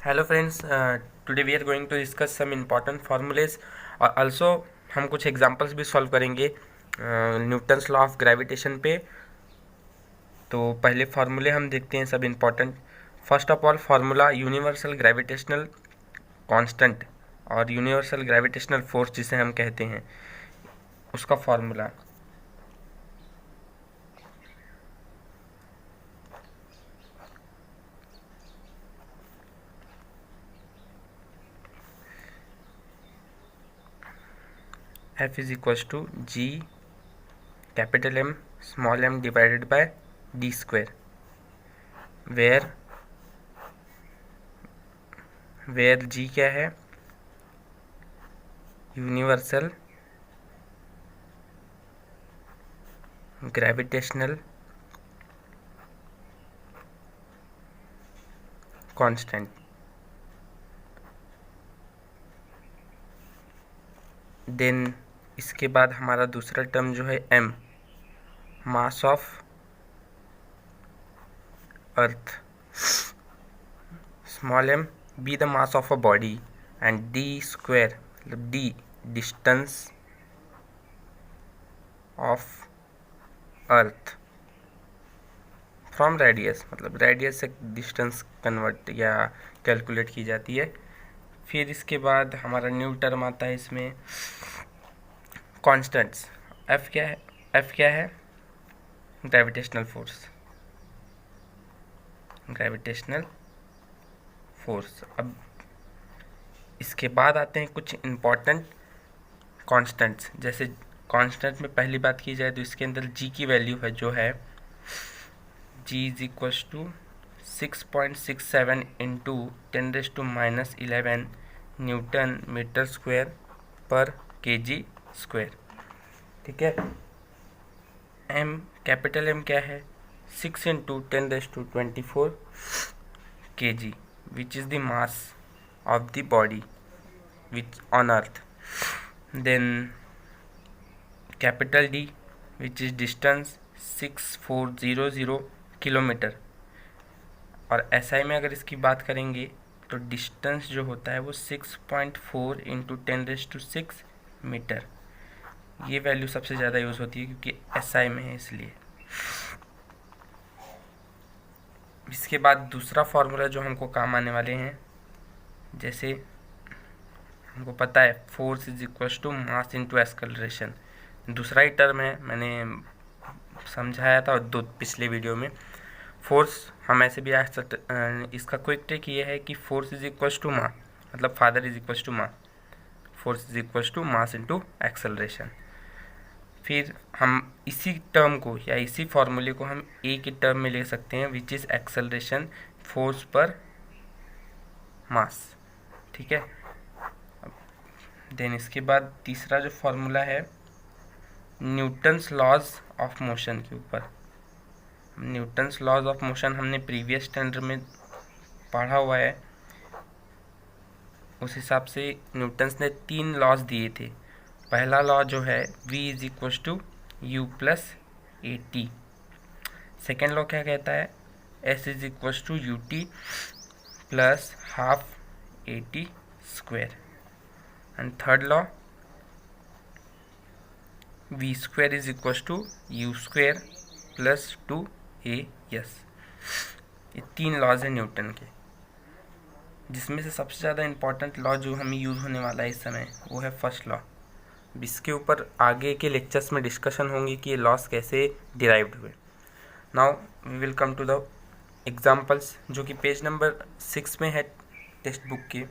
Hello friends, today we are going to discuss some important formulas और also हम कुछ examples भी solve करेंगे न्यूटन्स लॉ ऑफ ग्रेविटेशन पे। तो पहले फार्मूले हम देखते हैं सब important. First of all formula universal gravitational constant और यूनिवर्सल ग्रेविटेशनल फोर्स जिसे हम कहते हैं, उसका formula F is equals to G capital M small m divided by d square, where G क्या है? Universal gravitational constant. देन इसके बाद हमारा दूसरा टर्म जो है m, mass of earth, small m be the mass of a body and d square मतलब d distance of earth from radius, मतलब रेडियस से डिस्टेंस कन्वर्ट या कैलकुलेट की जाती है। फिर इसके बाद हमारा न्यू टर्म आता है इसमें कांस्टेंट्स। f क्या है? Gravitational force. अब इसके बाद आते हैं कुछ इम्पॉर्टेंट कांस्टेंट्स। जैसे कांस्टेंट में पहली बात की जाए तो इसके अंदर g की वैल्यू है जो है g is equals to 6.67 into 10⁻11 newton metre square पर kg स्क्वायर। ठीक है। m कैपिटल M क्या है? 6 into 10⁻24 kg which is the mass of the body which on earth. Then capital D which is distance 6400 kilometre. और SI में अगर इसकी बात करेंगे तो डिस्टेंस जो होता है वो 6.4 इंटू 10⁻6 मीटर। ये वैल्यू सबसे ज़्यादा यूज़ होती है क्योंकि SI में है इसलिए। इसके बाद दूसरा फार्मूला जो हमको काम आने वाले हैं, जैसे हमको पता है force is equals to mass into acceleration. दूसरा ही टर्म है, मैंने समझाया था दो पिछले वीडियो में। फोर्स हम ऐसे भी इसका क्विक ट्रिक ये है कि force is equals to mass, मतलब father is equals to mass, force is equals to mass into acceleration. फिर हम इसी टर्म को या इसी फॉर्मूले को हम ए के टर्म में ले सकते हैं विच इज़ एक्सेलरेशन फोर्स पर मास। ठीक है। देन इसके बाद तीसरा जो फॉर्मूला है न्यूटन्स लॉज ऑफ मोशन के ऊपर। न्यूटन्स लॉज ऑफ मोशन हमने प्रीवियस स्टैंडर्ड में पढ़ा हुआ है। उस हिसाब से न्यूटन्स ने 3 लॉज दिए थे। पहला लॉ जो है v is equals to u plus a t. Second law क्या कहता है? s is equals to u t plus half a t square. And third law v square is equals to u square plus 2as। ये 3 laws हैं Newton के, जिसमें से सबसे ज़्यादा इम्पॉर्टेंट लॉ जो हमें यूज़ होने वाला है इस समय वो है फर्स्ट लॉ। इसके ऊपर आगे के लेक्चर्स में डिस्कशन होंगे कि ये लॉस कैसे डिराइव्ड हुए। Now we will come to the examples, जो कि पेज नंबर 6 में है टेक्स्ट बुक के।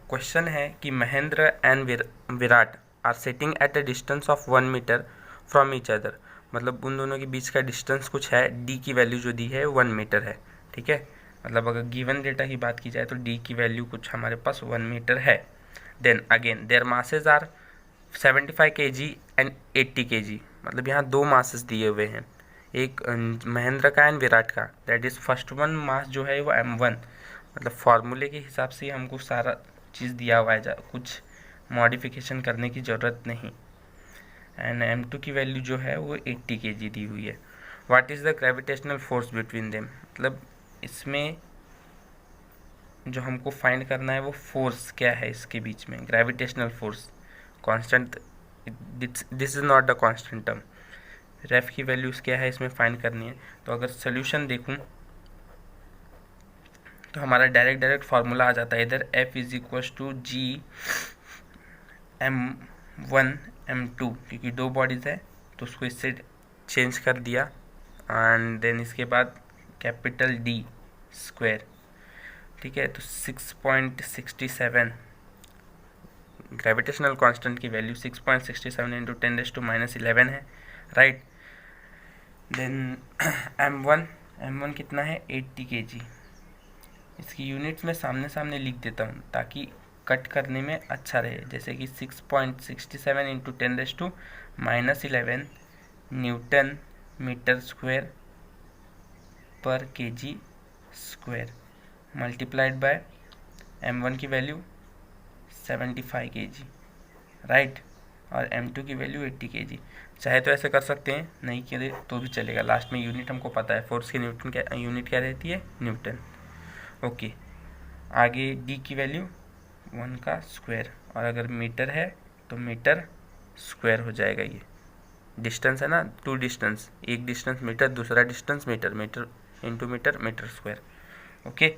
क्वेश्चन है कि Mahendra and Virat are sitting at a distance of 1 metre from each other. मतलब उन दोनों के बीच का डिस्टेंस कुछ है, डी की वैल्यू जो दी है 1 मीटर है। ठीक है। मतलब अगर गिवन डेटा की बात की जाए तो डी की वैल्यू कुछ हमारे पास 1 मीटर है। Then again their masses are 75 kg and 80 kg। मतलब यहाँ 2 मासेस दिए हुए हैं, एक महेंद्र का एंड विराट का। That is first one mass जो है वो m1। मतलब फार्मूले के हिसाब से हमको सारा चीज़ दिया हुआ है, कुछ मॉडिफिकेशन करने की ज़रूरत नहीं। एंड m2 की वैल्यू जो है वो 80 kg दी हुई है। What is the gravitational force between them. मतलब इसमें जो हमको फाइंड करना है वो फोर्स क्या है इसके बीच में, gravitational force constant, this is not the constant term. रेफ की वैल्यूज़ क्या है इसमें फाइंड करनी है। तो अगर सोल्यूशन देखूं तो हमारा डायरेक्ट फार्मूला आ जाता है इधर, F is equal to G M1 M2, क्योंकि दो बॉडीज़ है तो उसको इससे चेंज कर दिया, एंड देन इसके बाद कैपिटल D स्क्वायर, ठीक है। तो 6.67 ग्रेविटेशनल कांस्टेंट की वैल्यू 6.67 इंटू 10⁻⁻11 है, राइट। देन M1 कितना है 80 kg। इसकी यूनिट्स में सामने लिख देता हूँ ताकि कट करने में अच्छा रहे, जैसे कि 6.67 इंटू 10⁻⁻11 न्यूटन मीटर स्क्वायर पर kg square multiplied by M1 की वैल्यू 75 kg, राइट, और M2 की वैल्यू 80 kg। चाहे तो ऐसे कर सकते हैं, नहीं करे तो भी चलेगा। लास्ट में यूनिट हमको पता है, फोर्स की यूनिट क्या रहती है, न्यूटन। ओके, आगे D की वैल्यू 1 का स्क्वायर, और अगर मीटर है तो मीटर स्क्वायर हो जाएगा। ये डिस्टेंस है ना, टू डिस्टेंस, एक डिस्टेंस मीटर, दूसरा distance metre, metre into metre, metre square. Okay,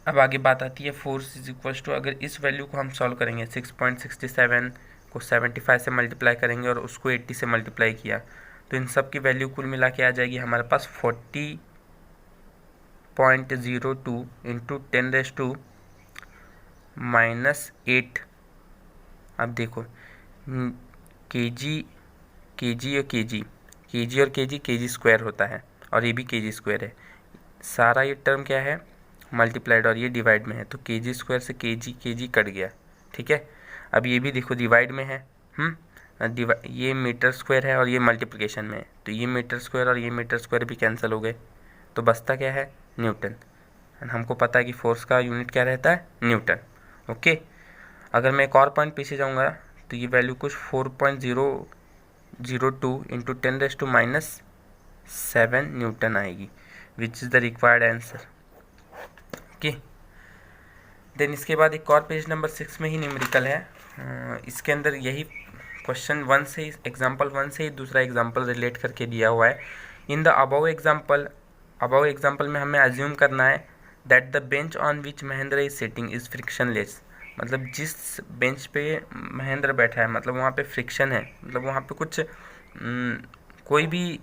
अब आगे बात आती है फोर्स इज इक्वल टू, अगर इस वैल्यू को हम सॉल्व करेंगे, 6.67 को 75 से मल्टीप्लाई करेंगे और उसको 80 से मल्टीप्लाई किया, तो इन सब की वैल्यू कुल मिला के आ जाएगी हमारे पास 40.02 इंटू 10⁻⁻8। अब देखो केजी और केजी स्क्वायर होता है, और ये भी केजी स्क्वायर है। सारा ये टर्म क्या है, मल्टीप्लाइड, और ये डिवाइड में है, तो केजी स्क्वायर से केजी कट गया, ठीक है। अब ये भी देखो डिवाइड में है, ये मीटर स्क्वायर है और ये मल्टीप्लिकेशन में है, तो ये मीटर स्क्वायर और ये मीटर स्क्वायर भी कैंसिल हो गए, तो बचता क्या है, न्यूटन। हमको पता है कि फोर्स का यूनिट क्या रहता है, न्यूटन। ओके, अगर मैं एक और पॉइंट पीछे जाऊंगा तो ये वैल्यू कुछ 4.002 इंटू 10⁻⁻7 न्यूटन आएगी, which is the required answer. Okay, then इसके बाद एक और पेज नंबर 6 में ही न्यूमेरिकल है, इसके अंदर यही क्वेश्चन 1 से, एग्जाम्पल 1 से ही दूसरा एग्जाम्पल रिलेट करके दिया हुआ है। इन द अबव एग्जाम्पल में हमें अज्यूम करना है that the bench on which Mahendra is sitting is frictionless, मतलब जिस बेंच पे महेंद्र बैठा है, मतलब वहाँ पे फ्रिक्शन है, मतलब वहाँ पे कुछ कोई भी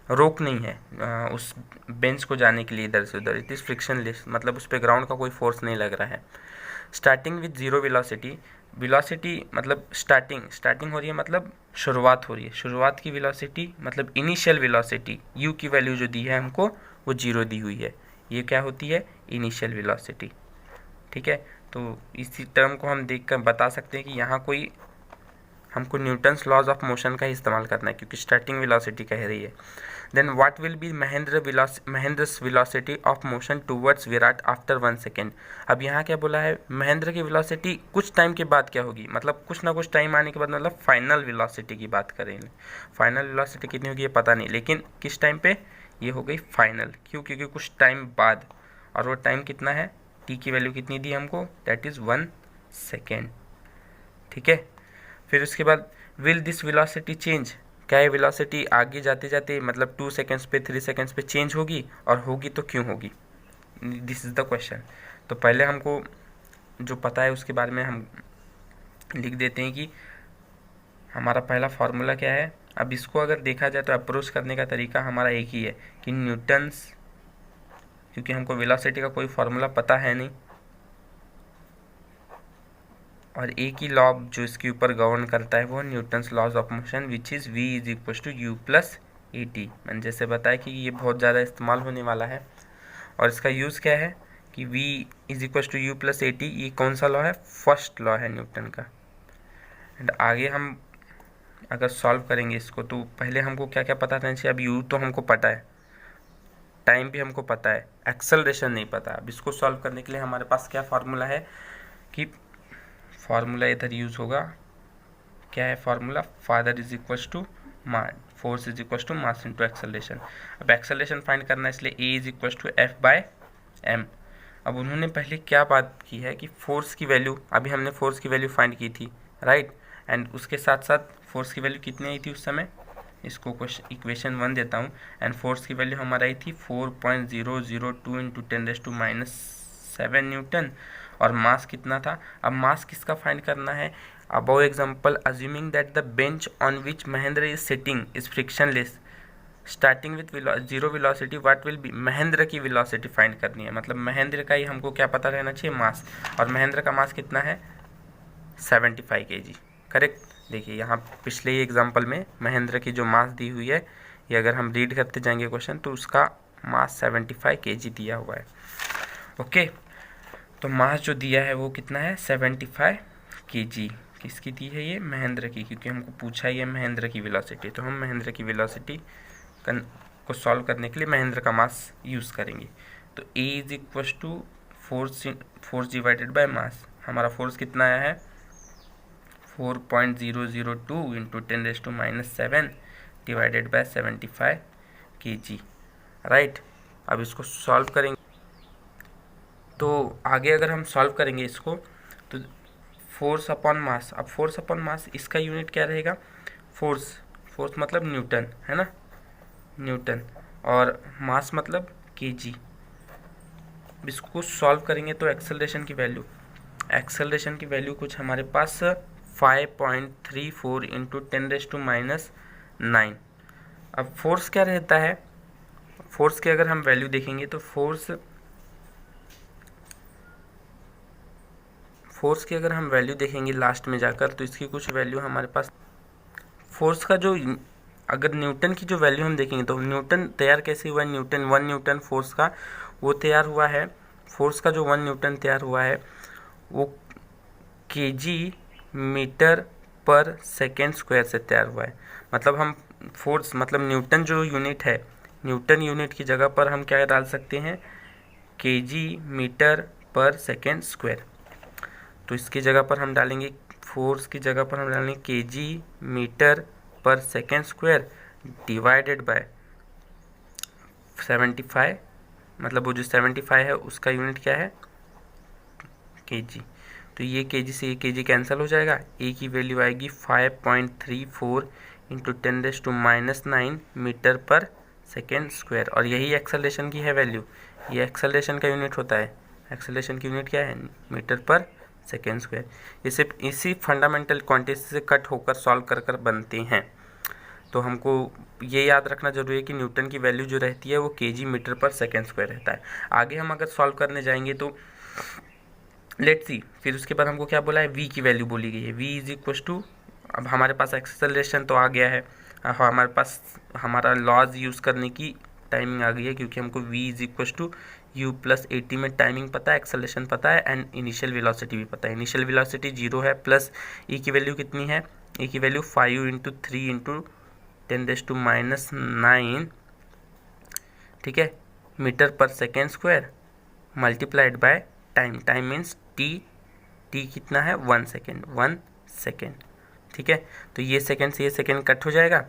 रोक नहीं है उस बेंच को जाने के लिए इधर से उधर। इट इज़ फ्रिक्शनलेस, मतलब उस पर ग्राउंड का कोई फोर्स नहीं लग रहा है। स्टार्टिंग विथ जीरो वेलोसिटी मतलब स्टार्टिंग हो रही है, मतलब शुरुआत हो रही है। शुरुआत की वेलोसिटी मतलब इनिशियल वेलोसिटी, यू की वैल्यू जो दी है हमको वो 0 दी हुई है, ये क्या होती है, इनिशियल वेलोसिटी, ठीक है। तो इसी टर्म को हम देख कर बता सकते हैं कि यहाँ कोई हमको न्यूटन्स लॉज ऑफ मोशन का ही इस्तेमाल करना है, क्योंकि स्टार्टिंग वेलोसिटी कह रही है। Then what will be Mahendra's velocity of motion towards Virat after 1 second. अब यहाँ क्या बोला है, महेंद्र की वेलोसिटी कुछ टाइम के बाद क्या होगी, मतलब कुछ ना कुछ टाइम आने के बाद, मतलब फाइनल वेलोसिटी की बात करेंगे। फाइनल वेलोसिटी कितनी होगी ये पता नहीं, लेकिन किस टाइम पे ये हो गई फाइनल, क्यों, क्योंकि कुछ टाइम बाद, और वो टाइम कितना है, टी की वैल्यू कितनी दी हमको, दैट इज़ 1 सेकेंड, ठीक है। फिर उसके बाद विल दिस वेलोसिटी चेंज, क्या ये वेलोसिटी आगे जाते जाते मतलब 2 सेकेंड्स पे 3 सेकेंड्स पे चेंज होगी, और होगी तो क्यों होगी, दिस इज़ द क्वेश्चन। तो पहले हमको जो पता है उसके बारे में हम लिख देते हैं कि हमारा पहला फार्मूला क्या है। अब इसको अगर देखा जाए तो अप्रोच करने का तरीका हमारा एक ही है कि न्यूटन्स, क्योंकि हमको वेलोसिटी का कोई फार्मूला पता है नहीं, और एक ही लॉ जो इसके ऊपर गवर्न करता है वो Newton's laws of motion, which is v is equal to u plus a t. मैंने जैसे बताया कि ये बहुत ज़्यादा इस्तेमाल होने वाला है, और इसका यूज़ क्या है कि v is equal to u plus a t. ये कौन सा लॉ है, फर्स्ट लॉ है न्यूटन का। एंड आगे हम अगर सॉल्व करेंगे इसको, तो पहले हमको क्या क्या पता रहना चाहिए। अब u तो हमको पता है, टाइम भी हमको पता है, एक्सेलरेशन नहीं पता। अब इसको सॉल्व करने के लिए हमारे पास क्या फार्मूला है कि फार्मूला इधर यूज़ होगा, क्या है formula, father is equal to force is equal to mass into acceleration. अब एक्सेलरेशन फाइंड करना है, इसलिए A is equal to F by m। अब उन्होंने पहले क्या बात की है कि फोर्स की वैल्यू, अभी हमने फोर्स की वैल्यू फाइंड की थी, राइट, एंड उसके साथ साथ फोर्स की वैल्यू कितनी आई थी उस समय, इसको इक्वेशन 1 देता हूँ, एंड फोर्स की वैल्यू हमारा आई थी 4.002 इंटू 10⁻⁷ न्यूटन, और मास कितना था। अब मास किसका फाइंड करना है, above example assuming that the bench on which Mahendra is sitting is frictionless starting with zero velocity, what will B, Mahendra की वेलोसिटी फाइंड करनी है, मतलब महेंद्र का ही हमको क्या पता रहना चाहिए, मास, और महेंद्र का मास कितना है 75 kg, करेक्ट। देखिए यहाँ पिछले ही एग्जाम्पल में महेंद्र की जो मास दी हुई है, ये अगर हम रीड करते जाएंगे क्वेश्चन तो उसका मास 75 kg दिया हुआ है। ओके, तो मास जो दिया है वो कितना है 75 kg, किसकी दी है ये, महेंद्र की, क्योंकि हमको पूछा ही है महेंद्र की वेलोसिटी, तो हम महेंद्र की वेलोसिटी को सॉल्व करने के लिए महेंद्र का मास यूज़ करेंगे। तो A is equal to force divided by mass, हमारा फोर्स कितना आया है 4.002 into 10⁻⁷ divided by 75 kg, right. अब इसको सॉल्व करेंगे, तो आगे अगर हम सॉल्व करेंगे इसको तो फोर्स अपॉन मास, अब फोर्स अपॉन मास इसका यूनिट क्या रहेगा, फोर्स मतलब न्यूटन है ना, न्यूटन, और मास मतलब केजी। इसको सॉल्व करेंगे तो एक्सेलरेशन की वैल्यू कुछ हमारे पास 5.34 इंटू 10⁻⁹। अब फोर्स क्या रहता है, फोर्स की अगर हम वैल्यू देखेंगे तो फोर्स की अगर हम वैल्यू देखेंगे लास्ट में जाकर, तो इसकी कुछ वैल्यू हमारे पास, फोर्स का जो, अगर न्यूटन की जो वैल्यू हम देखेंगे तो न्यूटन तैयार कैसे हुआ है, न्यूटन 1 न्यूटन फोर्स का वो तैयार हुआ है, फोर्स का जो 1 न्यूटन तैयार हुआ है वो केजी मीटर पर सेकेंड स्क्वायर से तैयार हुआ है। मतलब हम फोर्स मतलब न्यूटन जो यूनिट है, न्यूटन यूनिट की जगह पर हम क्या डाल सकते हैं, केजी मीटर पर सेकेंड स्क्वायर। तो इसकी जगह पर हम डालेंगे, फोर्स की जगह पर हम डालेंगे केजी मीटर पर सेकेंड स्क्वायर डिवाइडेड बाय 75, मतलब वो जो 75 है उसका यूनिट क्या है केजी। तो ये केजी से ये केजी कैंसिल हो जाएगा, ए की वैल्यू आएगी 5.34 इंटू 10⁻⁹ मीटर पर सेकेंड स्क्वायर, और यही एक्सेलरेशन की है वैल्यू, ये एक्सेलरेशन का यूनिट होता है, एक्सेलरेशन की यूनिट क्या है मीटर पर सेकेंड स्क्वायर। ये सिर्फ इसी फंडामेंटल क्वांटिटी से कट होकर सॉल्व कर बनते हैं। तो हमको ये याद रखना जरूरी है कि न्यूटन की वैल्यू जो रहती है वो केजी मीटर पर सेकेंड स्क्वायर रहता है। आगे हम अगर सॉल्व करने जाएंगे तो लेट्स सी, फिर उसके बाद हमको क्या बोला है, v की वैल्यू बोली गई है, v इज इक्वल टू, अब हमारे पास एक्सेलरेशन तो आ गया है, हमारे पास हमारा लॉज यूज़ करने की टाइमिंग आ गई है, क्योंकि हमको v is equal to u plus 80 में टाइमिंग पता है, एक्सेलरेशन पता है, एंड इनिशियल वेलोसिटी भी पता है। इनिशियल वेलोसिटी 0 है, प्लस e की वैल्यू कितनी है, e की वैल्यू 5 इंटू 3 इंटू 10⁻⁹, ठीक है, मीटर पर second square multiplied by time means T कितना है 1 सेकेंड, ठीक है। तो ये सेकेंड से ये सेकेंड कट हो जाएगा,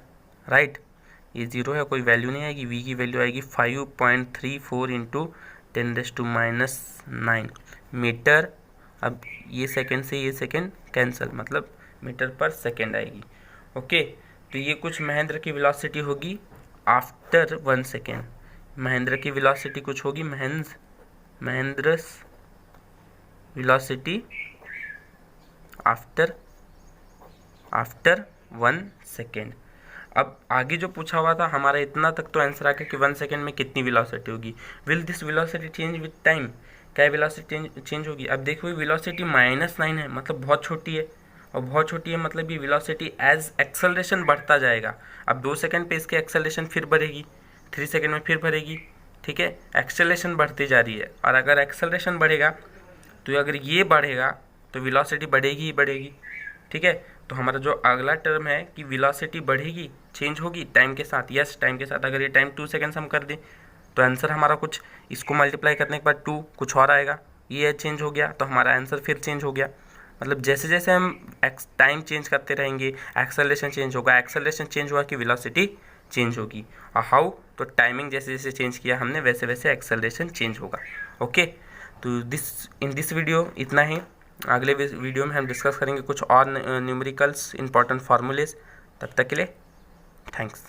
राइट, ये 0 है, कोई वैल्यू नहीं आएगी, v की वैल्यू आएगी 5.34 इंटू 10⁻⁹ मीटर। अब ये सेकेंड से ये सेकेंड कैंसिल, मतलब मीटर पर सेकेंड आएगी। ओके, तो ये कुछ महेंद्र की वेलोसिटी होगी आफ्टर 1 सेकेंड, महेंद्र की वेलोसिटी कुछ होगी, महेंद्रस वेलोसिटी आफ्टर 1 सेकेंड। अब आगे जो पूछा हुआ था हमारा इतना तक तो आंसर आ गया कि 1 सेकेंड में कितनी वेलोसिटी होगी, will this velocity change with time, क्या वेलोसिटी चेंज होगी। अब देखो वेलोसिटी -9 है, मतलब बहुत छोटी है, और बहुत छोटी है मतलब ये वेलोसिटी एज एक्सेलरेशन बढ़ता जाएगा। अब 2 सेकेंड पे इसकी एक्सेलरेशन फिर बढ़ेगी, 3 सेकेंड में फिर बढ़ेगी, ठीक है, एक्सेलरेशन बढ़ती जा रही है। और अगर एक्सेलरेशन बढ़ेगा तो अगर ये बढ़ेगा तो वेलोसिटी बढ़ेगी ही बढ़ेगी, ठीक है। तो हमारा जो अगला टर्म है कि वेलोसिटी बढ़ेगी, चेंज होगी टाइम के साथ, यस टाइम के साथ। अगर ये टाइम 2 सेकेंड्स हम कर दें तो आंसर हमारा कुछ, इसको मल्टीप्लाई करने के बाद 2 कुछ और आएगा, ये चेंज हो गया तो हमारा आंसर फिर चेंज हो गया। मतलब जैसे जैसे हम टाइम चेंज करते रहेंगे एक्सेलरेशन चेंज होगा, एक्सेलरेशन चेंज हुआ कि वेलोसिटी चेंज होगी। और हाउ, तो टाइमिंग जैसे जैसे चेंज किया हमने वैसे वैसे एक्सेलरेशन चेंज होगा। ओके, तो इन दिस वीडियो इतना ही। अगले वीडियो में हम डिस्कस करेंगे कुछ और न्यूमेरिकल्स इंपॉर्टेंट फार्मूलेज। तब तक के लिए thanks.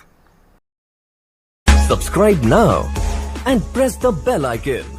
Subscribe now and press the bell icon.